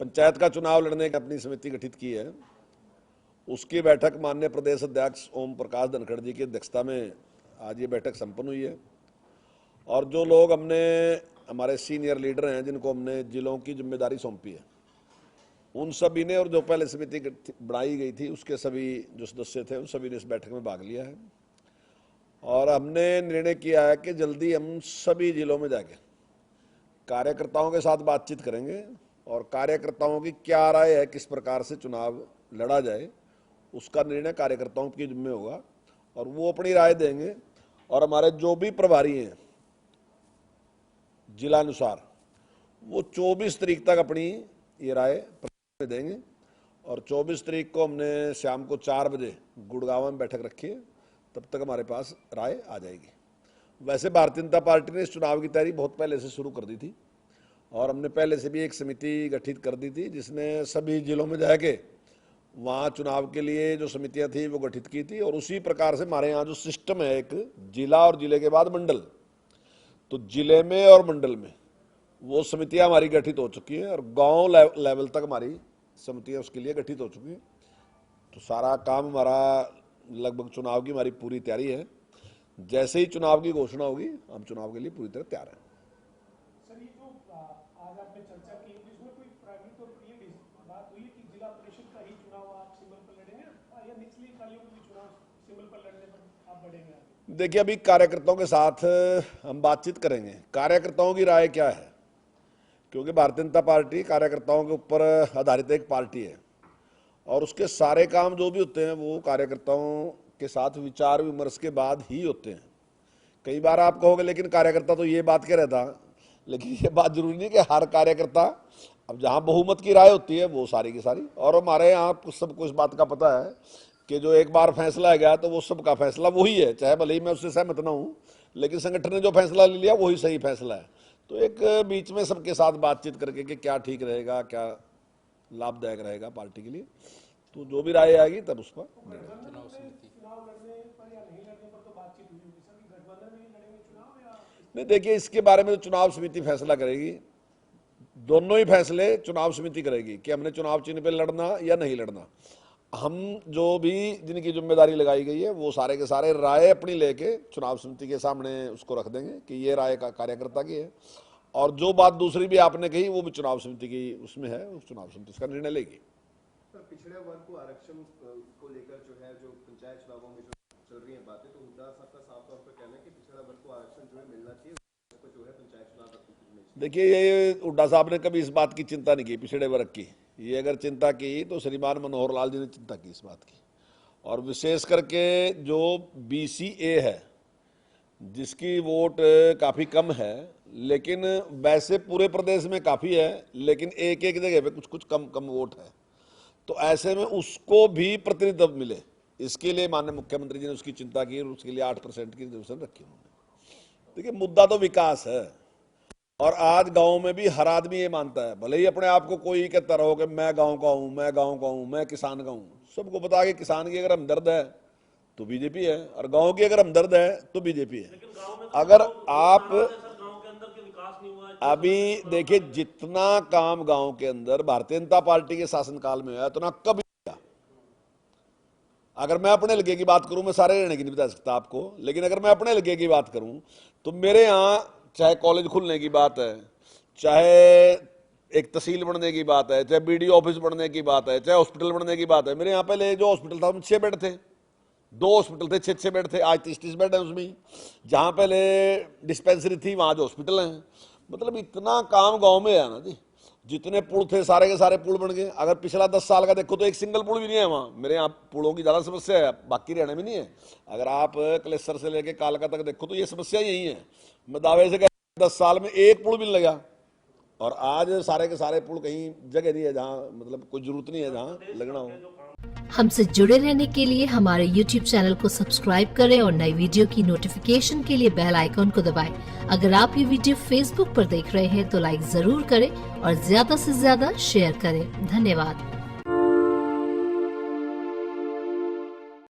पंचायत का चुनाव लड़ने की अपनी समिति गठित की है। उसकी बैठक माननीय प्रदेश अध्यक्ष ओम प्रकाश धनखड़ जी की अध्यक्षता में आज ये बैठक संपन्न हुई है। और जो लोग हमारे सीनियर लीडर हैं, जिनको हमने जिलों की जिम्मेदारी सौंपी है, उन सभी ने, और जो पहले समिति बनाई गई थी उसके सभी जो सदस्य थे, उन सभी ने इस बैठक में भाग लिया है। और हमने निर्णय किया है कि जल्दी हम सभी जिलों में जाके कार्यकर्ताओं के साथ बातचीत करेंगे और कार्यकर्ताओं की क्या राय है, किस प्रकार से चुनाव लड़ा जाए, उसका निर्णय कार्यकर्ताओं की जिम्मे होगा और वो अपनी राय देंगे। और हमारे जो भी प्रभारी हैं जिलानुसार, वो 24 तारीख तक अपनी ये राय में देंगे। और 24 तारीख को हमने शाम को 4 बजे गुड़गांव में बैठक रखी है, तब तक हमारे पास राय आ जाएगी। वैसे भारतीय जनता पार्टी ने इस चुनाव की तैयारी बहुत पहले से शुरू कर दी थी और हमने पहले से भी एक समिति गठित कर दी थी, जिसने सभी जिलों में जाके वहाँ चुनाव के लिए जो समितियाँ थी वो गठित की थी। और उसी प्रकार से हमारे यहाँ जो सिस्टम है, एक जिला और जिले के बाद मंडल, तो जिले में और मंडल में वो समितियाँ हमारी गठित हो चुकी हैं और गांव लेवल तक हमारी समितियाँ उसके लिए गठित हो चुकी हैं। तो सारा काम हमारा, लगभग चुनाव की हमारी पूरी तैयारी है। जैसे ही चुनाव की घोषणा होगी, हम चुनाव के लिए पूरी तरह तैयार हैं। सर, ये जो आज आपने चर्चा की, इसमें कोई प्राइवेट और प्रिय बात हुई कि जिला परिषद का ही चुनाव आप सिंबल पर लड़ेंगे या निचली इकाइयों के भी चुनाव सिंबल पर लड़ने पर आप बढ़ेंगे? देखिए, अभी कार्यकर्ताओं के साथ हम बातचीत करेंगे, कार्यकर्ताओं की राय क्या है, क्योंकि भारतीय जनता पार्टी कार्यकर्ताओं के ऊपर आधारित एक पार्टी है और उसके सारे काम जो भी होते हैं वो कार्यकर्ताओं के साथ विचार विमर्श के बाद ही होते हैं। कई बार आप कहोगे लेकिन कार्यकर्ता तो ये बात कह रहा था, लेकिन ये बात जरूरी नहीं कि हर कार्यकर्ता, अब जहाँ बहुमत की राय होती है वो सारी की सारी। और हमारे यहाँ सबको इस बात का पता है कि जो एक बार फैसला है गया तो वो सबका फैसला वही है, चाहे भले ही मैं उससे सहमत ना हूँ, लेकिन संगठन ने जो फैसला ले लिया वही सही फैसला है। तो एक बीच में सबके साथ बातचीत करके कि क्या ठीक रहेगा, क्या लाभदायक रहेगा पार्टी के लिए, तो जो भी राय आएगी तब उस पर नहीं। देखिए, इसके बारे में तो चुनाव समिति फैसला करेगी, दोनों ही फैसले चुनाव समिति करेगी कि हमने चुनाव चिन्ह पे लड़ना या नहीं लड़ना। हम जो भी जिनकी जिम्मेदारी लगाई गई है वो सारे के सारे राय अपनी लेके चुनाव समिति के सामने उसको रख देंगे कि ये राय का कार्यकर्ता की है। और जो बात दूसरी भी आपने कही वो भी चुनाव समिति की उसमें है, उस चुनाव समिति इसका निर्णय लेगी। पिछड़े वर्ग को आरक्षण को लेकर जो है, जो पंचायत चुनावों में जो चल रही है बातें, तो हुड्डा साहब का साफ तौर पर कहना है कि पिछड़ा वर्ग को आरक्षण जो है मिलना चाहिए, उसको जो है पंचायत चुनाव। देखिए, ये हुड्डा साहब ने कभी इस बात की चिंता नहीं की पिछड़े वर्ग की। ये अगर चिंता की तो श्रीमान मनोहर लाल जी ने चिंता की इस बात की। और विशेष करके जो BCA है, जिसकी वोट काफ़ी कम है, लेकिन वैसे पूरे प्रदेश में काफ़ी है, लेकिन एक एक जगह पे कुछ कुछ कम वोट है, तो ऐसे में उसको भी प्रतिनिधित्व मिले, इसके लिए माननीय मुख्यमंत्री जी ने उसकी चिंता की और उसके लिए 8% की रिजर्वेशन रखी उन्होंने। देखिए, मुद्दा तो विकास है और आज गांव में भी हर आदमी ये मानता है, भले ही अपने आप को कोई कहता रहो कि मैं गांव का हूं, मैं गांव का हूं, मैं किसान का हूं, सबको पता है कि किसान की अगर हमदर्द है तो बीजेपी है और गांव की अगर हमदर्द है तो बीजेपी है। अगर आप अभी देखिए, जितना काम गांव के अंदर भारतीय जनता पार्टी के शासनकाल में है उतना कभी, अगर मैं अपने इलाके की बात करूं, मैं सारे रहने की नहीं बता सकता आपको, लेकिन अगर मैं अपने इलाके की बात करूं तो मेरे यहाँ चाहे कॉलेज खुलने की बात है, चाहे एक तहसील बनने की बात है, चाहे BDO ऑफिस बनने की बात है, चाहे हॉस्पिटल बनने की बात है। मेरे यहाँ पहले जो हॉस्पिटल था उसमें 6 बेड थे, 2 हॉस्पिटल थे, 6 बेड थे, आज 30 बेड है उसमें। जहाँ पहले डिस्पेंसरी थी वहाँ जो हॉस्पिटल है, मतलब इतना काम गाँव में है ना जी। जितने पुल थे सारे के सारे पुल बन गए। अगर पिछला 10 साल का देखो तो एक सिंगल पुल भी नहीं है वहाँ। मेरे यहाँ पुलों की ज़्यादा समस्या है, बाकी हरियाणा में नहीं है। अगर आप कलेसर से लेके कालका तक देखो तो ये समस्या यही है। मैं दावे से 10 साल में एक पुल भी नहीं लगा और आज सारे के सारे पुल कहीं जगह नहीं है जहाँ, मतलब कोई जरूरत नहीं है जहाँ लगना हो। हमसे जुड़े रहने के लिए हमारे YouTube चैनल को सब्सक्राइब करें और नई वीडियो की नोटिफिकेशन के लिए बेल आइकॉन को दबाएं। अगर आप ये वीडियो Facebook पर देख रहे हैं तो लाइक जरूर करें और ज्यादा से ज्यादा शेयर करें। धन्यवाद।